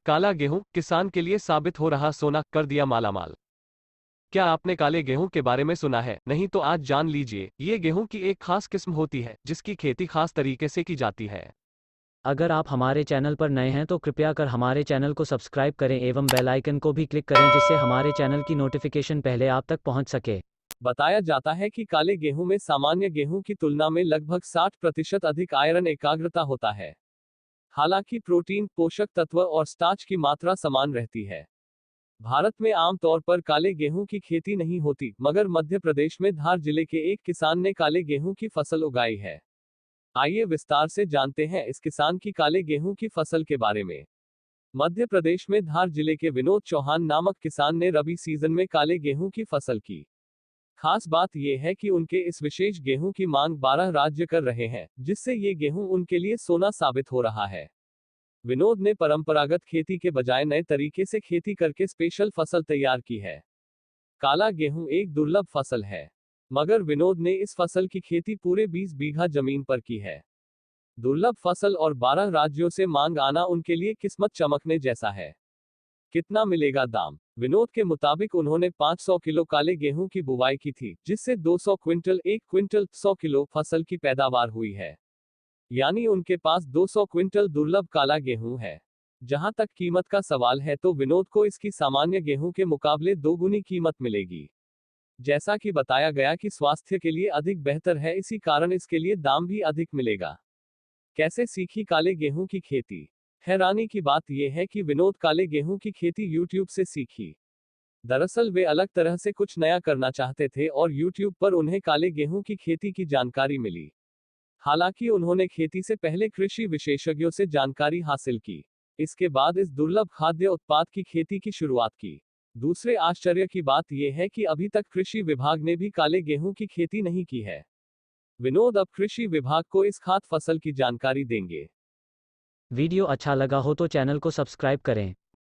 काला गेहूं किसान के लिए साबित हो रहा सोना, कर दिया मालामाल। क्या आपने काले गेहूं के बारे में सुना है? नहीं तो आज जान लीजिए। ये गेहूं की एक खास किस्म होती है जिसकी खेती खास तरीके से की जाती है। अगर आप हमारे चैनल पर नए हैं तो कृपया कर हमारे चैनल को सब्सक्राइब करें एवं बेल आइकन को भी क्लिक करें जिससे हमारे चैनल की नोटिफिकेशन पहले आप तक पहुंच सके। बताया जाता है कि काले गेहूं में सामान्य गेहूं की तुलना में लगभग 60% अधिक आयरन एकाग्रता होता है। हालांकि प्रोटीन, पोषक तत्व और स्टार्च की मात्रा समान रहती है। भारत में आमतौर पर काले गेहूं की खेती नहीं होती, मगर मध्य प्रदेश में धार जिले के एक किसान ने काले गेहूं की फसल उगाई है। आइए विस्तार से जानते हैं इस किसान की काले गेहूं की फसल के बारे में। मध्य प्रदेश में धार जिले के विनोद चौहान नामक किसान ने रबी सीजन में काले गेहूं की फसल की। खास बात यह है कि उनके इस विशेष गेहूं की मांग 12 राज्य कर रहे हैं, जिससे ये गेहूं उनके लिए सोना साबित हो रहा है। विनोद ने परंपरागत खेती के बजाय नए तरीके से खेती करके स्पेशल फसल तैयार की है। काला गेहूं एक दुर्लभ फसल है, मगर विनोद ने इस फसल की खेती पूरे 20 बीघा जमीन पर की है। दुर्लभ फसल और 12 राज्यों से मांग आना उनके लिए किस्मत चमकने जैसा है। कितना मिलेगा दाम? विनोद के मुताबिक उन्होंने 500 किलो काले गेहूं की बुवाई की थी, जिससे 200 क्विंटल 1 क्विंटल 100 किलो फसल की पैदावार हुई है। यानी उनके पास 200 क्विंटल दुर्लभ काला गेहूं है। जहां तक कीमत का सवाल है तो विनोद को इसकी सामान्य गेहूं के मुकाबले दोगुनी कीमत मिलेगी। जैसा कि बताया गया कि स्वास्थ्य के लिए अधिक बेहतर है, इसी कारण इसके लिए दाम भी अधिक मिलेगा। कैसे सीखी काले गेहूं की खेती? हैरानी की बात यह है कि विनोद काले गेहूं की खेती YouTube से सीखी। दरअसल वे अलग तरह से कुछ नया करना चाहते थे और YouTube पर उन्हें काले गेहूं की खेती की जानकारी मिली। हालांकि उन्होंने खेती से पहले कृषि विशेषज्ञों से जानकारी हासिल की। इसके बाद इस दुर्लभ खाद्य उत्पाद की खेती की शुरुआत की। दूसरे आश्चर्य की बात यह है कि अभी तक कृषि विभाग ने भी काले गेहूं की खेती नहीं की है। विनोद अब कृषि विभाग को इस खास फसल की जानकारी देंगे। वीडियो अच्छा लगा हो तो चैनल को सब्सक्राइब करें।